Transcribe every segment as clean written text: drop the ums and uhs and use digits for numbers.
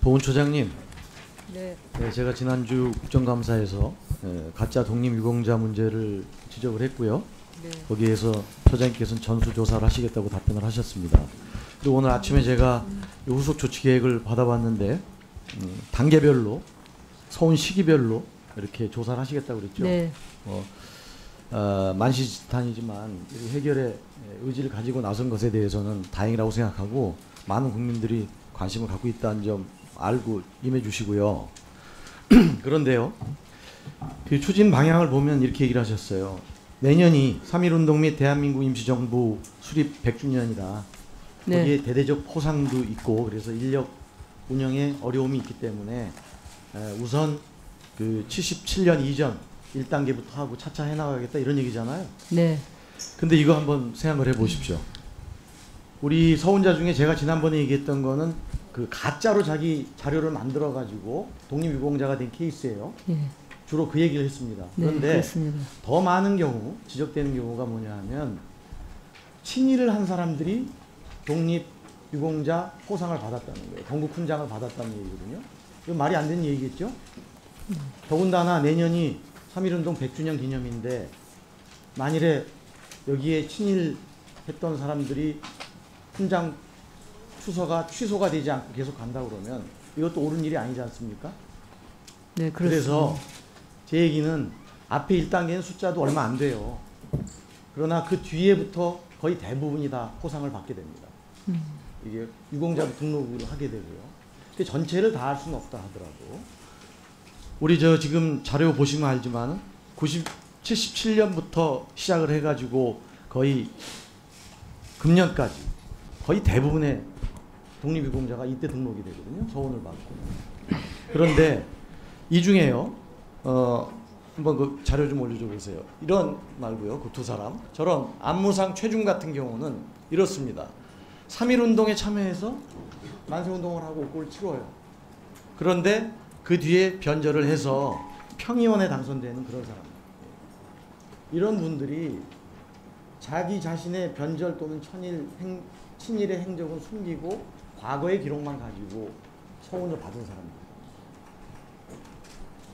보훈처장님, 네. 제가 지난주 국정감사에서 가짜 독립유공자 문제를 지적을 했고요. 네. 거기에서 처장님께서는 전수조사를 하시겠다고 답변을 하셨습니다. 그리고 오늘 아침에 제가 후속 조치 계획을 받아봤는데 단계별로 서운 시기별로 이렇게 조사를 하시겠다고 그랬죠. 네. 만시지탄이지만 해결의 의지를 가지고 나선 것에 대해서는 다행이라고 생각하고 많은 국민들이 관심을 갖고 있다는 점 알고 임해 주시고요. 그런데요, 그 추진 방향을 보면 이렇게 얘기를 하셨어요. 내년이 3.1운동 및 대한민국 임시정부 수립 100주년이다. 네. 거기에 대대적 포상도 있고 그래서 인력 운영에 어려움이 있기 때문에 우선 그 77년 이전 1단계부터 하고 차차 해나가겠다 이런 얘기잖아요. 네. 근데 이거 한번 생각을 해보십시오. 우리 서훈자 중에 제가 지난번에 얘기했던 거는 그 가짜로 자기 자료를 만들어 가지고 독립유공자가 된 케이스예요. 예. 주로 그 얘기를 했습니다. 네, 그런데 그렇습니다. 더 많은 경우 지적되는 경우가 뭐냐 하면 친일을 한 사람들이 독립유공자 포상을 받았다는 거예요. 경국훈장을 받았다는 얘기거든요. 이거 말이 안 되는 얘기겠죠? 더군다나 내년이 3.1운동 100주년 기념인데 만일에 여기에 친일했던 사람들이 훈장 추서가 취소가 되지 않고 계속 간다 그러면 이것도 옳은 일이 아니지 않습니까? 네, 그렇습니다. 그래서 제 얘기는 앞에 1단계는 숫자도 얼마 안 돼요. 그러나 그 뒤에부터 거의 대부분이 다 포상을 받게 됩니다. 이게 유공자로 등록을 하게 되고요. 근데 전체를 다 할 수는 없다 하더라도 우리 지금 자료 보시면 알지만 77년부터 시작을 해가지고 거의 금년까지 거의 대부분의 독립유공자가 이때 등록이 되거든요. 서원을 받고. 그런데 이 중에요. 한번 그 자료 좀 올려줘 보세요. 이런 말고요. 그 두 사람. 저런 안무상 최중 같은 경우는 이렇습니다. 3.1운동에 참여해서 만세운동을 하고 옥고를 치러요. 그런데 그 뒤에 변절을 해서 평의원에 당선되는 그런 사람. 이런 분들이 자기 자신의 변절 또는 친일의 행적은 숨기고 과거의 기록만 가지고 서운을 받은 사람입니다.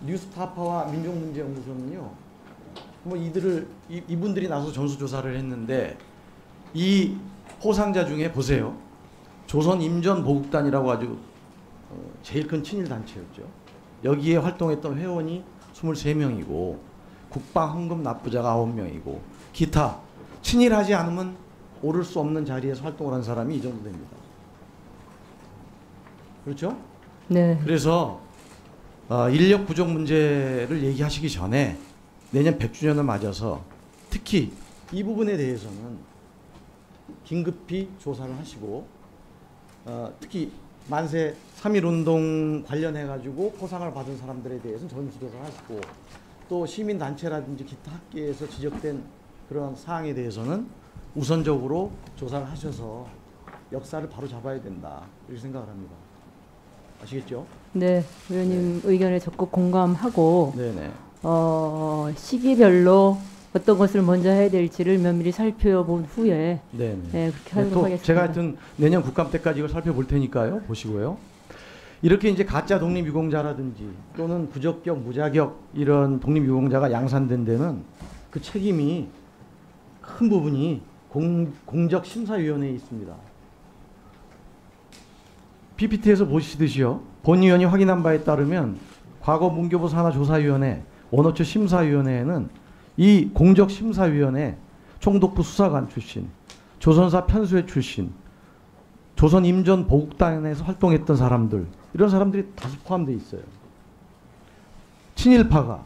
뉴스타파와 민족문제연구소는요, 뭐 이분들이 나서 전수조사를 했는데 이 포상자 중에 보세요. 조선임전보국단이라고 아주 제일 큰 친일 단체였죠. 여기에 활동했던 회원이 23명이고 국방헌금 납부자가 9명이고 기타 친일하지 않으면 오를 수 없는 자리에서 활동을 한 사람이 이 정도 됩니다. 그렇죠? 네. 그래서 인력 부족 문제를 얘기하시기 전에 내년 100주년을 맞아서 특히 이 부분에 대해서는 긴급히 조사를 하시고 특히 만세 3.1운동 관련해가지고 포상을 받은 사람들에 대해서는 전수조사를 하시고 또 시민단체라든지 기타 학계에서 지적된 그런 사항에 대해서는 우선적으로 조사를 하셔서 역사를 바로 잡아야 된다 이렇게 생각을 합니다. 아시겠죠? 네, 의원님 의견에 적극 공감하고 네네. 시기별로 어떤 것을 먼저 해야 될지를 면밀히 살펴본 후에 네네. 네, 그렇게 하도록 또 하겠습니다. 제가 하여튼 내년 국감 때까지 이걸 살펴볼 테니까요. 보시고요. 이렇게 이제 가짜 독립유공자라든지 또는 부적격, 무자격 이런 독립유공자가 양산된 데는 그 책임이 큰 부분이 공적심사위원회에 있습니다. PPT에서 보시듯이요. 본위원이 확인한 바에 따르면 과거 문교부 산하조사위원회, 원어처 심사위원회에는 이 공적심사위원회 총독부 수사관 출신, 조선사 편수회 출신, 조선임전보국단에서 활동했던 사람들 이런 사람들이 다수 포함되어 있어요. 친일파가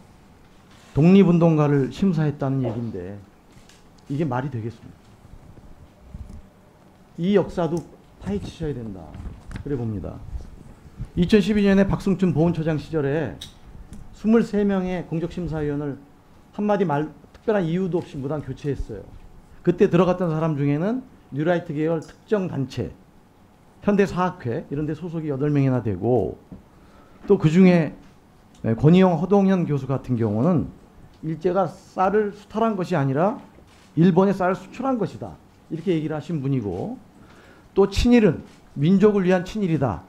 독립운동가를 심사했다는 얘기인데 이게 말이 되겠습니까? 이 역사도 파헤치셔야 된다. 그래 봅니다. 2012년에 박승춘 보훈처장 시절에 23명의 공적심사위원을 한마디 특별한 이유도 없이 무단 교체했어요. 그때 들어갔던 사람 중에는 뉴라이트 계열 특정 단체, 현대사학회 이런 데 소속이 8명이나 되고 또 그중에 권희영 허동현 교수 같은 경우는 일제가 쌀을 수탈한 것이 아니라 일본에 쌀을 수출한 것이다. 이렇게 얘기를 하신 분이고 또 친일은 민족을 위한 친일이다.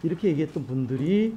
이렇게 얘기했던 분들이